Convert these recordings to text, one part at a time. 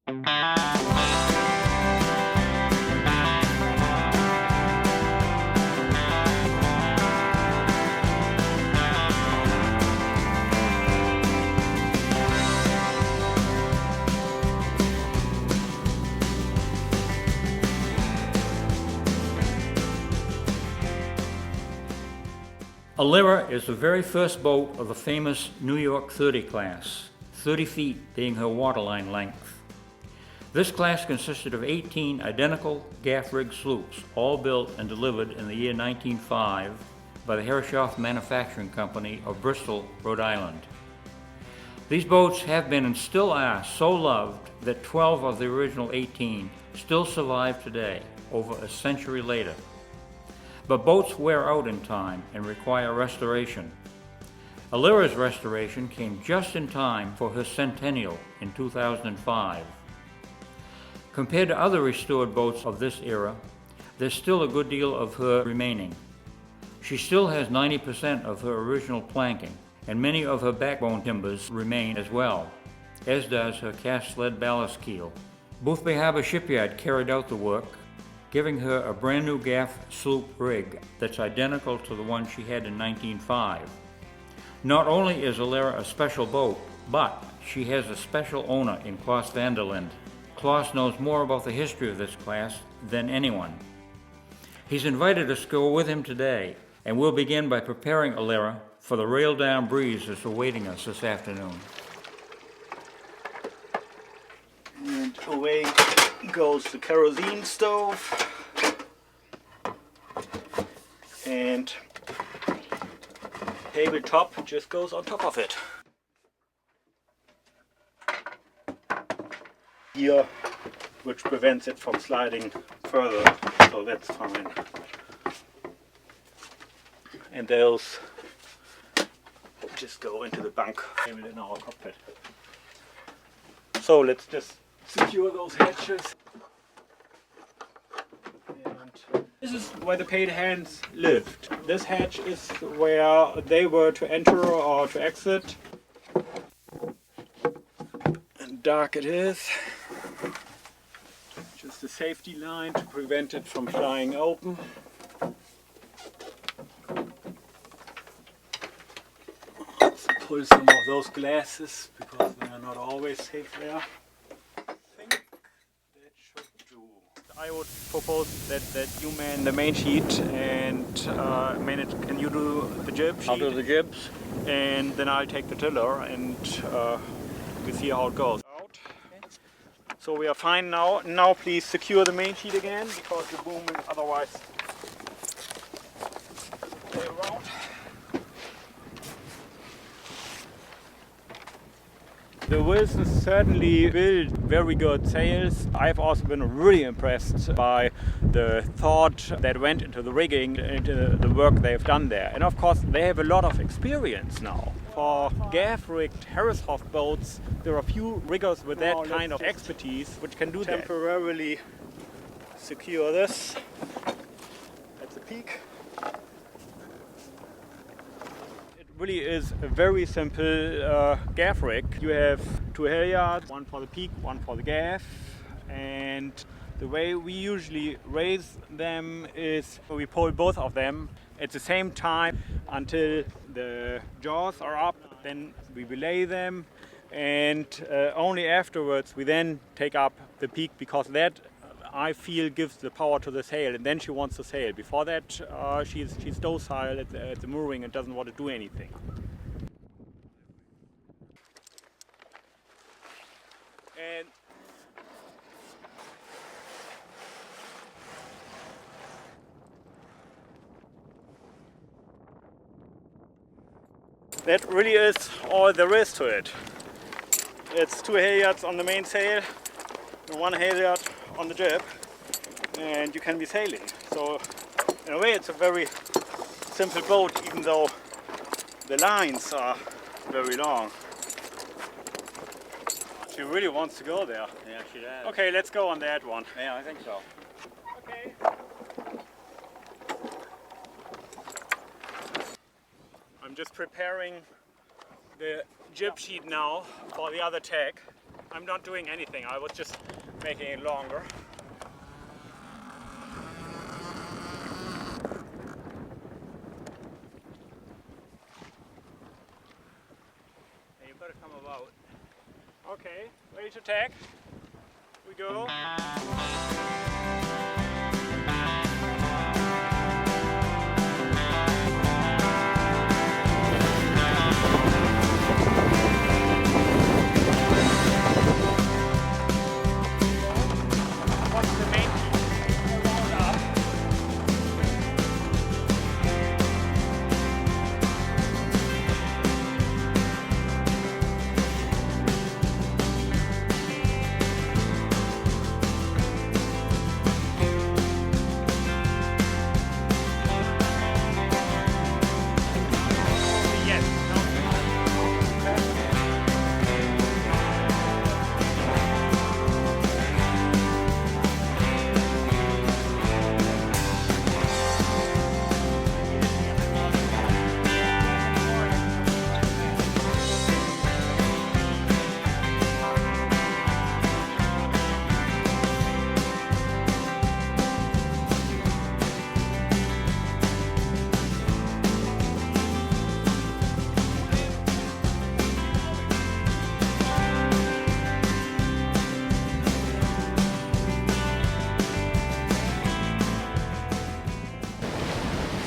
ALERA is the very first boat of the famous New York 30 class, 30 feet being her waterline length. This class consisted of 18 identical gaff-rig sloops, all built and delivered in the year 1905 by the Herreshoff Manufacturing Company of Bristol, Rhode Island. These boats have been and still are so loved that 12 of the original 18 still survive today, over a century later. But boats wear out in time and require restoration. ALERA's restoration came just in time for her centennial in 2005. Compared to other restored boats of this era, there's still a good deal of her remaining. She still has 90% of her original planking, and many of her backbone timbers remain as well, as does her cast lead ballast keel. Boothby Harbor Shipyard carried out the work, giving her a brand new gaff sloop rig that's identical to the one she had in 1905. Not only is ALERA a special boat, but she has a special owner in Klaus Vanderlind. Klaus knows more about the history of this class than anyone. He's invited us to go with him today, and we'll begin by preparing ALERA for the rail-down breeze that's awaiting us this afternoon. And away goes the kerosene stove, and tabletop just goes on top of it. Here, which prevents it from sliding further, so that's fine. And those just go into the bunk table in our cockpit. So let's just secure those hatches. And this is where the paid hands lived. This hatch is where they were to enter or to exit. And dark it is. Just a safety line to prevent it from flying open. Let's pull some of those glasses because they are not always safe there. I would propose that you man the main sheet, and Maynard, can you do the jib sheet? I'll do the jibs. And then I'll take the tiller, and we see how it goes. Out. So we are fine now. Now please secure the main sheet again, because the boom will otherwise stay around. The Wilsons certainly build very good sails. I've also been really impressed by the thought that went into the rigging, into the work they've done there. And of course they have a lot of experience now. For gaff-rigged Herreshoff boats, there are few riggers with that kind of expertise which can do that. Temporarily secure this at the peak. Really is a very simple gaff rig. You have two halyards, one for the peak, one for the gaff, and the way we usually raise them is we pull both of them at the same time until the jaws are up, then we belay them, and only afterwards we then take up the peak, because that I feel gives the power to the sail, and then she wants to sail. Before that, she's docile at the mooring and doesn't want to do anything. And that really is all there is to it. It's two halyards on the main sail and one halyard on the jib, and you can be sailing. So in a way it's a very simple boat, even though the lines are very long. She really wants to go there. Yeah, she does. Okay, let's go on that one. Yeah, I think so. Okay. I'm just preparing the jib sheet now for the other tack. I'm not doing anything. I was just making it longer. Hey, you better come about. Okay, ready to tack? We go.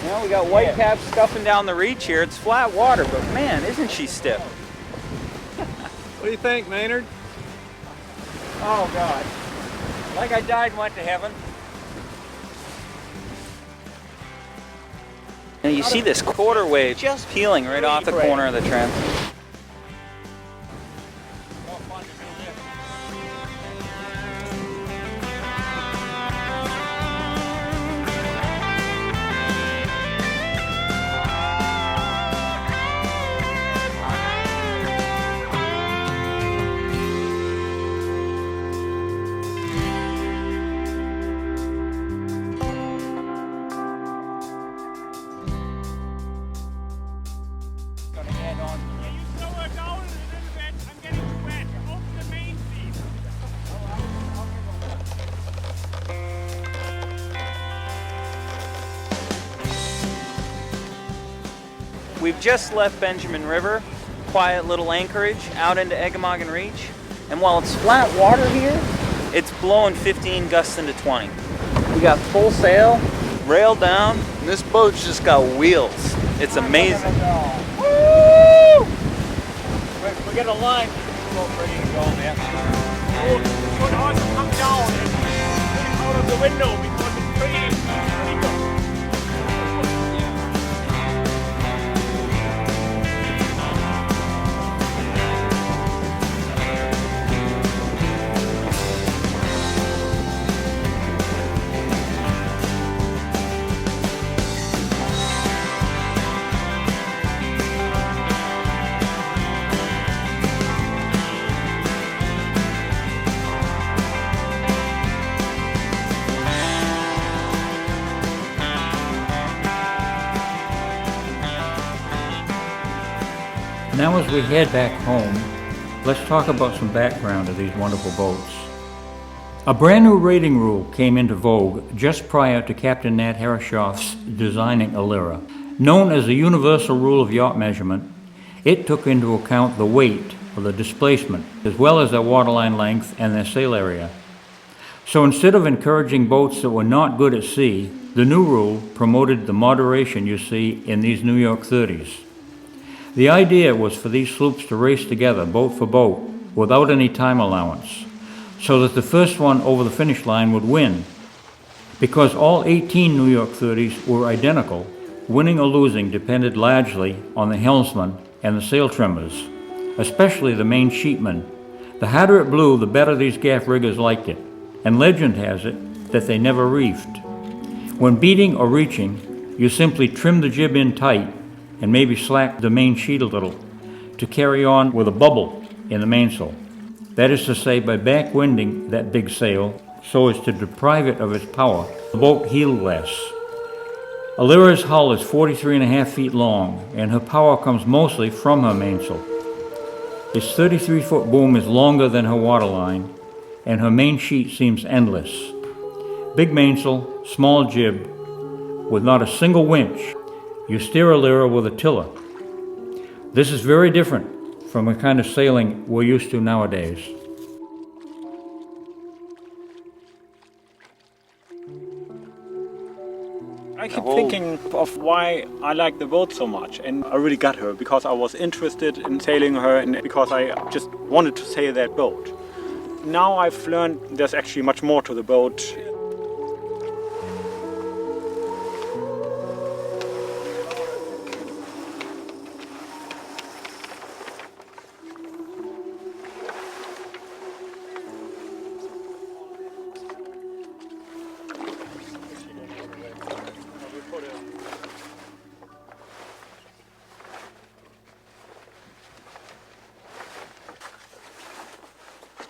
Well, we got whitecap scuffing down the reach here. It's flat water, but man, isn't she stiff? What do you think, Maynard? Oh God. Like I died and went to heaven. Now you see this quarter wave just peeling right off the corner of the trim. We've just left Benjamin River, quiet little anchorage out into Eggemoggin Reach. And while it's flat water here, it's blowing 15 gusts into 20. We got full sail, rail down, and this boat's just got wheels. It's amazing. Woo! We got a line. Boat ready to go, man. You should also come down and look out of the window because it's pretty good. Now as we head back home, let's talk about some background of these wonderful boats. A brand new rating rule came into vogue just prior to Captain Nat Herreshoff's designing ALERA. Known as the Universal Rule of Yacht Measurement, it took into account the weight or the displacement, as well as their waterline length and their sail area. So instead of encouraging boats that were not good at sea, the new rule promoted the moderation you see in these New York 30s. The idea was for these sloops to race together, boat for boat, without any time allowance, so that the first one over the finish line would win. Because all 18 New York 30s were identical, winning or losing depended largely on the helmsman and the sail trimmers, especially the main sheetman. The harder it blew, the better these gaff riggers liked it, and legend has it that they never reefed. When beating or reaching, you simply trim the jib in tight and maybe slack the main sheet a little to carry on with a bubble in the mainsail. That is to say, by backwinding that big sail so as to deprive it of its power, the boat heeled less. ALERA's hull is 43.5 feet long, and her power comes mostly from her mainsail. Its 33-foot boom is longer than her waterline, and her main sheet seems endless. Big mainsail, small jib, with not a single winch. You steer ALERA with a tiller. This is very different from the kind of sailing we're used to nowadays. I keep thinking of why I like the boat so much, and I really got her because I was interested in sailing her and because I just wanted to sail that boat. Now I've learned there's actually much more to the boat.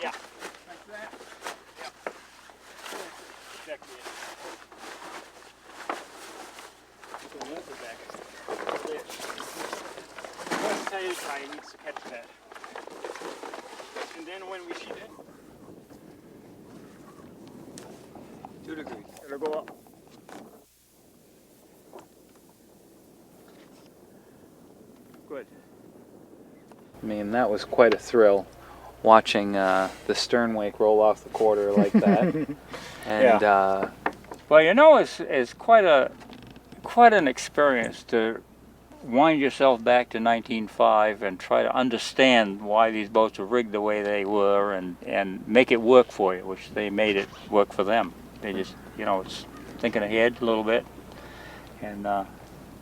Yeah, like that. Yeah, exactly. So that's the back. The first sail guy needs to catch that. And then when we sheet it, 2 degrees. It'll go up. Good. I mean, that was quite a thrill, watching the stern wake roll off the quarter like that. And Yeah. Well, you know, it's quite an experience to wind yourself back to 1905 and try to understand why these boats were rigged the way they were and make it work for you, which they made it work for them. They just, you know, it's thinking ahead a little bit and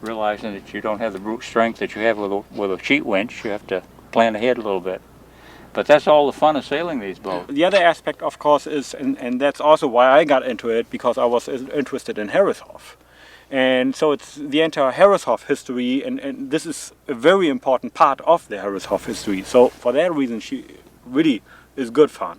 realizing that you don't have the brute strength that you have with a sheet winch. You have to plan ahead a little bit. But that's all the fun of sailing these boats. The other aspect, of course, is, and that's also why I got into it, because I was interested in Herreshoff. And so it's the entire Herreshoff history, and this is a very important part of the Herreshoff history. So for that reason, she really is good fun.